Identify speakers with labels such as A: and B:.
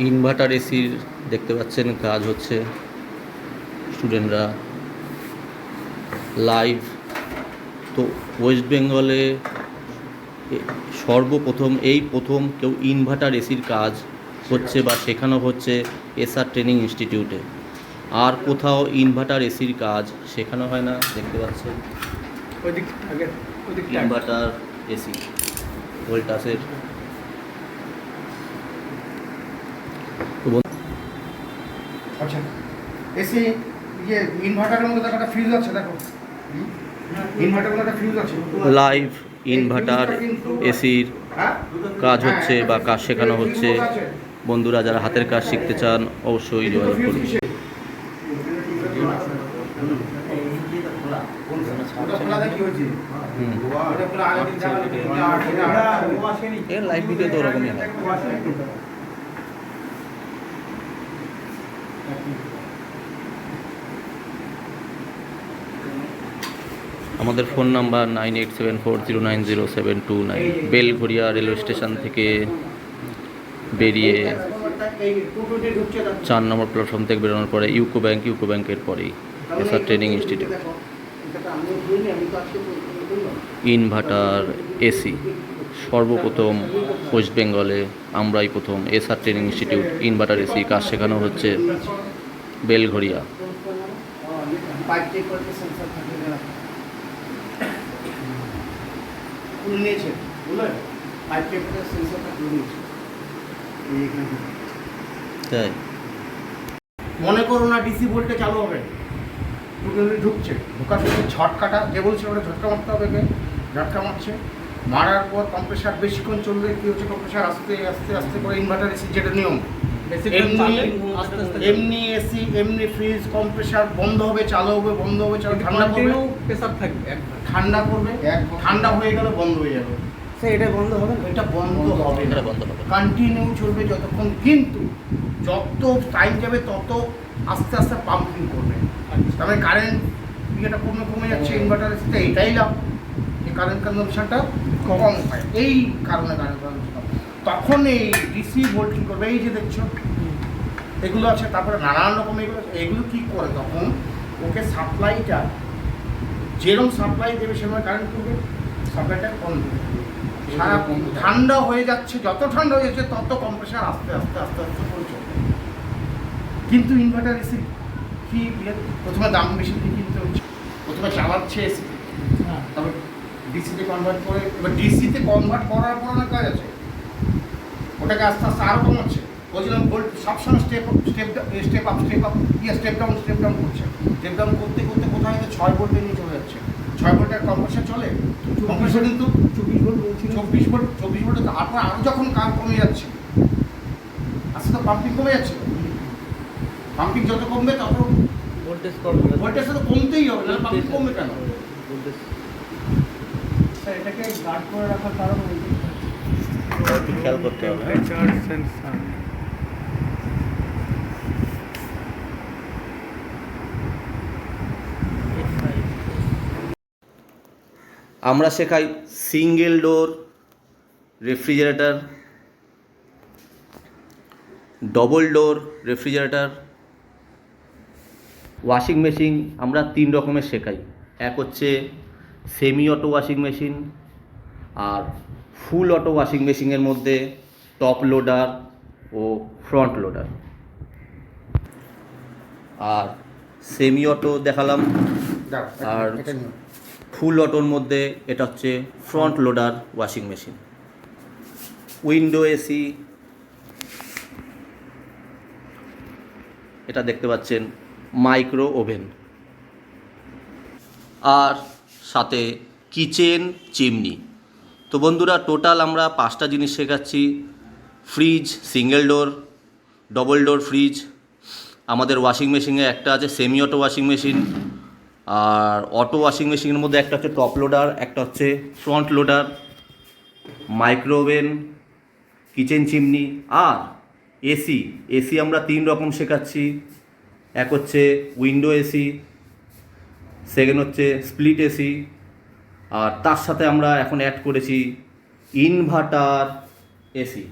A: Inverter এসির দেখতে পাচ্ছেন কাজ হচ্ছে, স্টুডেন্টরা লাইভ। তো ওয়েস্ট বেঙ্গলে সর্বপ্রথম এই প্রথম কেউ ইনভার্টার এসির কাজ হচ্ছে বা শেখানো হচ্ছে এসআর ট্রেনিং ইনস্টিটিউটে। আর কোথাও ইনভার্টার এসির কাজ শেখানো হয় না। দেখতে পাচ্ছেন ইনভার্টার এসি ভোল্টাসের।
B: আচ্ছা, এসি ইয়ে ইনভার্টারের মধ্যে একটা ফিউজ আছে, দেখো ইনভার্টারের মধ্যে একটা ফিউজ আছে।
A: লাইভ ইনভার্টার এসির কাজ হচ্ছে বা কাজ শেখানো হচ্ছে। বন্ধুরা যারা হাতের কাজ শিখতে চান অবশ্যই যোগাযোগ করুন। এর লাইভ ভিডিও তো ওরকমই হয়। আমাদের phone number 9874090729। Belgharia railway station থেকে বেরিয়ে 4 নম্বর প্ল্যাটফর্ম থেকে বেরোনোর পরে ইউকো ব্যাংকের পরেই SR training institute. Inverter AC সর্বপ্রথম ওয়েস্ট বেঙ্গলে আমরাই প্রথম SR training institute inverter AC কাজ শেখানো হচ্ছে বেলঘড়িয়া। তাই
B: মনে করো না ডিসি ভোল্টে চালু হবে, ঢুকছে, ঢোকার সময় ঝটকাটা যে বলছে ওটা ঝটকা মারতে হবে, ঝটকা মারছে, মারার পর কম্প্রেসার বেশিক্ষণ চললে কী হচ্ছে, কম্প্রেসার আস্তে আস্তে আস্তে করে ইনভার্টার এসি যেটা নিয়ম, এমনি এসি এমনি ফ্রিজ কম্প্রেসার বন্ধ হবে চালু হবে, বন্ধ হবে চালু, ঠান্ডা করবে প্রেসার থাকবে, ঠান্ডা করবে, ঠান্ডা হয়ে গেলে বন্ধ হয়ে যাবে। এটা বন্ধ হবে না, এটা বন্ধ হবে না, কন্টিনিউ চলবে যতক্ষণ, কিন্তু যত টাইম যাবে তত আস্তে আস্তে পাম্পিং করবে। তার মানে কারেন্ট ইয়েটা কমে যাচ্ছে ইনভার্টারের সাথে, এটাই লাভ যে কারেন্ট কনজাম্পশনটা কম হয়, এই কারণে কারেন্ট কনজাম্পশন। তখন এই ডিসি ভোল্টিং করবে, এই যে দেখছো এগুলো আছে, তারপরে নানান রকম এগুলো কী করে, তখন ওকে সাপ্লাইটা যেরকম সাপ্লাই দেবে সেরকম কারেন্ট করবে, সাপ্লাইটা কম দেবে। সারা ঠান্ডা হয়ে যাচ্ছে, যত ঠান্ডা হয়ে যাচ্ছে তত কম্প্রেসার আস্তে আস্তে আস্তে আস্তে করে চলবে। কিন্তু ইনভার্টার এসি কি প্রথমে দাম বেশি দিয়ে কিনতে হচ্ছে, প্রথমে চালাচ্ছে এসি, তবে ডিসিতে কনভার্ট করে, এবার ডিসিতে কনভার্ট করার পর অনেক কাজ আছে, ওটাকে আস্তে আস্তে আরও কমাচ্ছে। বলছিলাম ভোল্ট সবসময় স্টেপ আপ স্টেপ ডাউন করছে, স্টেপ ডাউন করতে করতে কোথায় 6 ভোল্টে নিয়ে চলে যাচ্ছে। 6 ভোল্টের কম্প্রেসার চলে, কম্প্রেসার কিন্তু 24 ভোল্ট, তারপর আরও যখন কাজ কমে যাচ্ছে আস্তে তো পাম্পিং কমে যাচ্ছে, পাম্পিং যত কমবে তত ভোল্টেজ তো কমতেই হবে, না পাম্পিং কমবে কেন? এটাকে গার্ড করে রাখার কারণ
A: খেয়াল করতে হবে। আমরা শেখাই single door refrigerator, double door refrigerator, washing machine. আমরা 3 রকমের শেখাই। এক হচ্ছে সেমি অটো ওয়াশিং মেশিন, আর ফুল অটো ওয়াশিং মেশিনের মধ্যে টপ লোডার ও ফ্রন্ট লোডার। আর সেমি অটো দেখালাম, আর ফুল অটোর মধ্যে এটা হচ্ছে front loader washing machine. Window AC, এটা দেখতে পাচ্ছেন মাইক্রো ওভেন, আর সাথে কিচেন চিমনি। তো বন্ধুরা টোটাল আমরা 5টা জিনিস শেখাচ্ছি। Fridge single door, double door fridge, আমাদের ওয়াশিং মেশিনে একটা আছে সেমি অটো ওয়াশিং মেশিন, আর অটো ওয়াশিং মেশিনের মধ্যে একটা হচ্ছে টপ লোডার, একটা হচ্ছে front loader, micro oven, kitchen chimney. আর এসি আমরা 3 রকম শেখাচ্ছি। এক হচ্ছে উইন্ডো এসি, সেকেন্ড হচ্ছে স্প্লিট এসি, আর তার সাথে আমরা এখন অ্যাড করেছি ইনভার্টার এসি